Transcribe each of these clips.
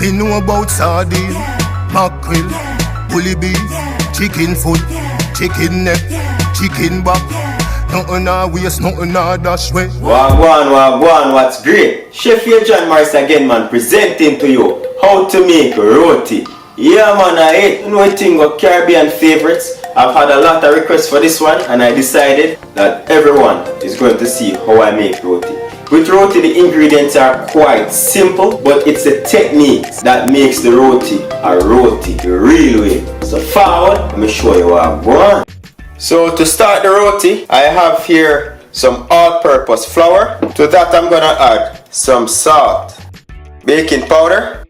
Me know about sardine, mackerel, bully beef, chicken foot, chicken neck, chicken back. Nothing I waste, nothing I dash way. Wagwan, what's great? Chef here John Morris again, man, presenting to you how to make roti. Yeah, man, I ate nothing of Caribbean favorites. I've had a lot of requests for this one, and I decided that everyone is going to see how I make roti. With roti, the ingredients are quite simple, but it's the technique that makes the roti a roti the real way. So forward, let me show you what I want. So to start the roti, I have here some all-purpose flour. To that I'm gonna add some salt, baking powder,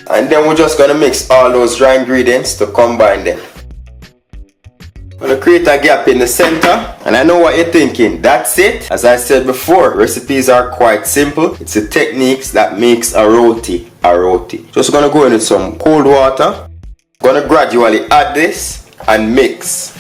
and then we're just gonna mix all those dry ingredients to combine them. I'm gonna create a gap in the center, and I know what you're thinking. That's it. As I said before, recipes are quite simple. It's the techniques that makes a roti a roti. Just gonna go in with some cold water. Gonna gradually add this and mix.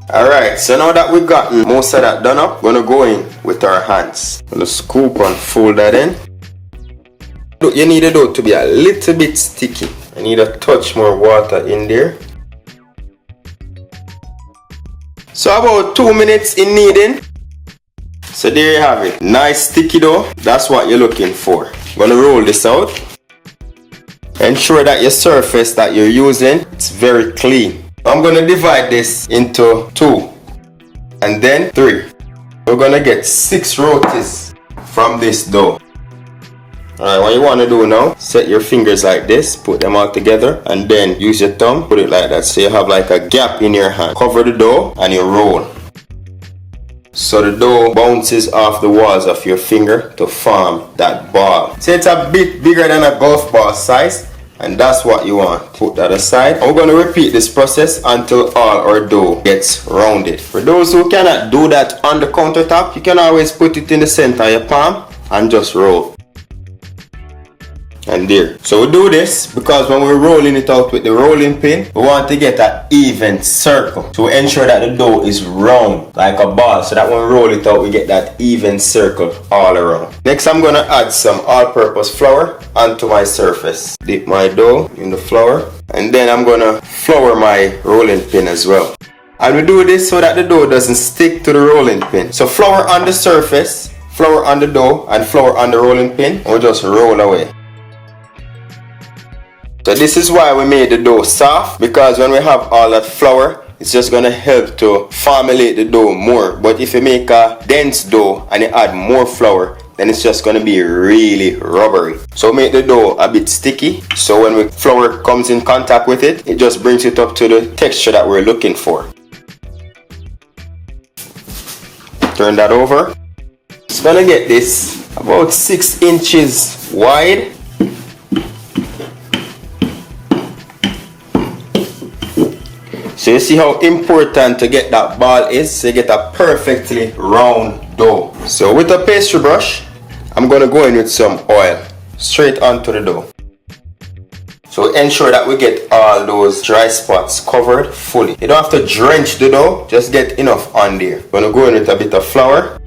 Alright, so now that we've gotten most of that done up, we're gonna go in with our hands. Gonna scoop and fold that in. You need the dough to be a little bit sticky. I need a touch more water in there. So about 2 minutes in kneading. So there you have it. Nice sticky dough. That's what you're looking for. I'm gonna roll this out. Ensure that your surface that you're using is very clean. I'm gonna divide this into 2 and then 3. We're gonna get 6 rotis from this dough. Alright, what you want to do now, set your fingers like this, put them all together, and then use your thumb, put it like that, so you have like a gap in your hand. Cover the dough and you roll. So the dough bounces off the walls of your finger to form that ball. So it's a bit bigger than a golf ball size, and that's what you want. Put that aside. And we're going to repeat this process until all our dough gets rounded. For those who cannot do that on the countertop, you can always put it in the center of your palm and just roll. And there. So we do this because when we're rolling it out with the rolling pin, we want to get an even circle. So we ensure that the dough is round like a ball, so that when we roll it out, we get that even circle all around. Next, I'm going to add some all-purpose flour onto my surface. Dip my dough in the flour, and then I'm going to flour my rolling pin as well. And we do this so that the dough doesn't stick to the rolling pin. So flour on the surface, flour on the dough, and flour on the rolling pin, and we'll just roll away. So this is why we made the dough soft, because when we have all that flour, it's just going to help to formulate the dough more. But if you make a dense dough and you add more flour, then it's just going to be really rubbery. So make the dough a bit sticky, so when the flour comes in contact with it, it just brings it up to the texture that we're looking for. Turn that over. It's going to get this about 6 inches wide. So you see how important to get that ball is, so you get a perfectly round dough. So with a pastry brush, I'm going to go in with some oil straight onto the dough. So ensure that we get all those dry spots covered fully. You don't have to drench the dough, just get enough on there. I'm going to go in with a bit of flour.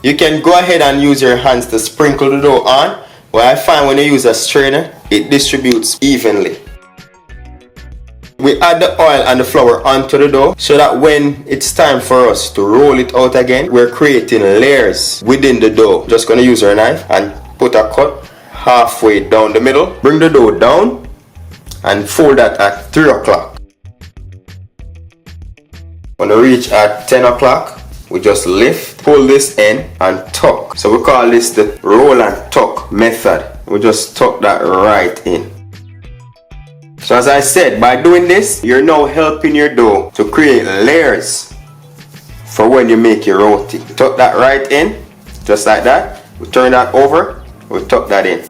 You can go ahead and use your hands to sprinkle the dough on, but I find when you use a strainer, it distributes evenly. We add the oil and the flour onto the dough so that when it's time for us to roll it out again, we're creating layers within the dough. Just going to use our knife and put a cut halfway down the middle. Bring the dough down and fold that at 3 o'clock. When we reach at 10 o'clock, we just lift, pull this in and tuck. So we call this the roll and tuck method. We just tuck that right in. So as I said, by doing this, you're now helping your dough to create layers for when you make your roti. Tuck that right in, just like that. We turn that over, we tuck that in.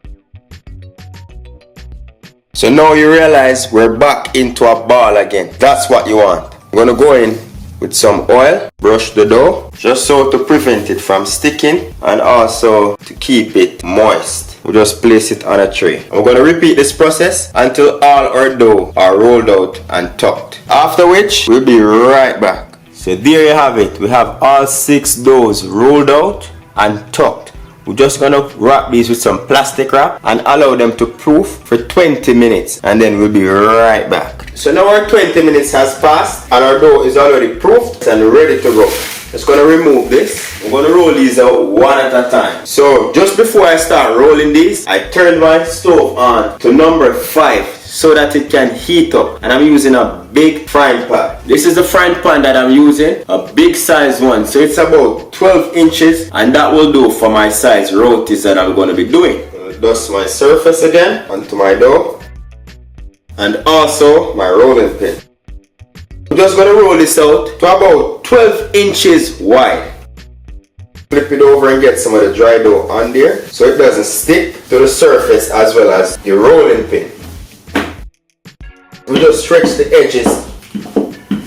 So now you realize we're back into a ball again. That's what you want. I'm going to go in with some oil, brush the dough, just so to prevent it from sticking and also to keep it moist. We just place it on a tray. We're going to repeat this process until all our dough are rolled out and tucked. After which, we'll be right back. So there you have it. We have all 6 doughs rolled out and tucked. We're just gonna wrap these with some plastic wrap and allow them to proof for 20 minutes, and then we'll be right back. So now our 20 minutes has passed and our dough is already proofed and ready to go. Just gonna remove this. I'm gonna roll these out one at a time. So just before I start rolling these, I turned my stove on to number 5 so that it can heat up, and I'm using a big frying pan. This is the frying pan that I'm using, a big size one, so it's about 12 inches, and that will do for my size rotis that I'm going to be doing. Dust my surface again onto my dough, and also my rolling pin. I'm just going to roll this out to about 12 inches wide. Flip it over and get some of the dry dough on there so it doesn't stick to the surface as well as the rolling pin. We just stretch the edges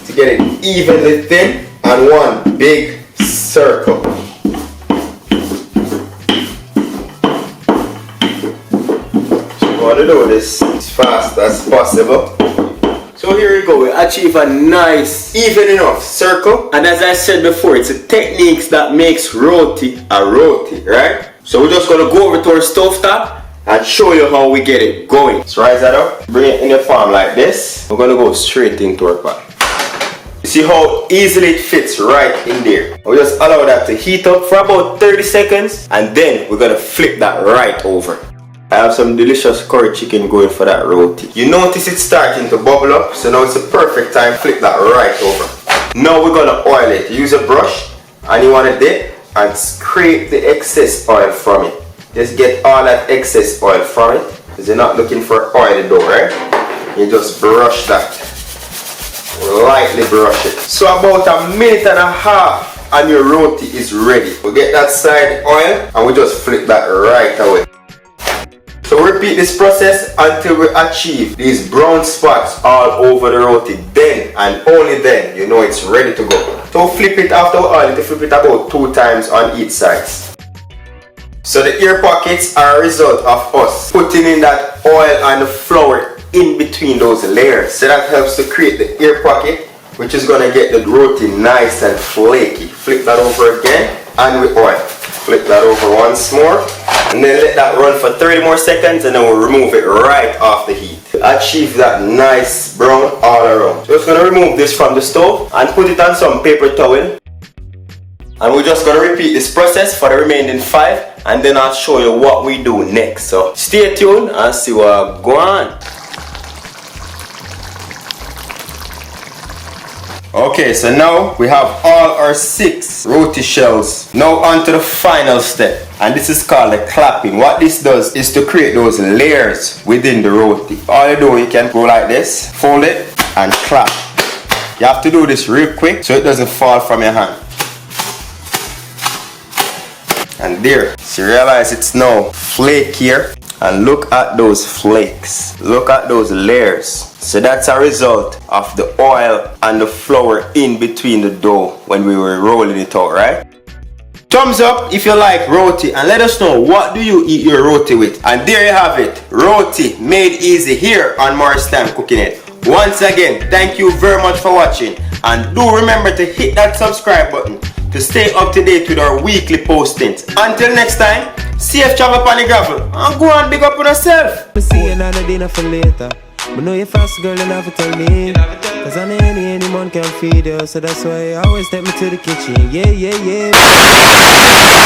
to get it evenly thin and one big circle. So we want to do this as fast as possible. So here we go, we achieve a nice even enough circle, and as I said before, it's a technique that makes roti a roti, right? So we're just going to go over to our stove top and show you how we get it going. Let's rise that up, bring it in your palm like this. We're gonna go straight into our pot. You see how easily it fits right in there. We'll just allow that to heat up for about 30 seconds and then we're gonna flip that right over. I have some delicious curry chicken going for that roti. You notice it's starting to bubble up, so now it's the perfect time to flip that right over. Now we're gonna oil it. Use a brush and you wanna dip and scrape the excess oil from it. Just get all that excess oil from it, because you're not looking for oily dough, right? You just brush that, lightly brush it. So about a minute and a half and your roti is ready. We'll get that side oil and we just flip that right away. So repeat this process until we achieve these brown spots all over the roti. Then and only then you know it's ready to go. So flip it after oil, to flip it about 2 times on each side. So the ear pockets are a result of us putting in that oil and the flour in between those layers. So that helps to create the ear pocket, which is going to get the roti nice and flaky. Flip that over again and with oil. Flip that over once more and then let that run for 30 more seconds and then we'll remove it right off the heat. To achieve that nice brown all around. So just going to remove this from the stove and put it on some paper towel. And we're just going to repeat this process for the remaining 5 and then I'll show you what we do next. So stay tuned and see what goes on. Okay, so now we have all our 6 roti shells. Now on to the final step, and this is called the clapping. What this does is to create those layers within the roti. All you do, you can go like this, fold it and clap. You have to do this real quick so it doesn't fall from your hand. And there, so you realize it's now flakier, and look at those flakes, look at those layers. So that's a result of the oil and the flour in between the dough when we were rolling it out, right? Thumbs up if you like roti and let us know what do you eat your roti with. And there you have it, roti made easy here on Morris Time Cooking It. Once again, thank you very much for watching, and do remember to hit that subscribe button to stay up to date with our weekly postings. Until next time, safe travel upon the gravel and go and big up on yourself. We see another dinner for later. But know you fast, girl, you never tell me. Cause on any man can feed you. So that's why I always take me to the kitchen. Yeah, yeah, yeah.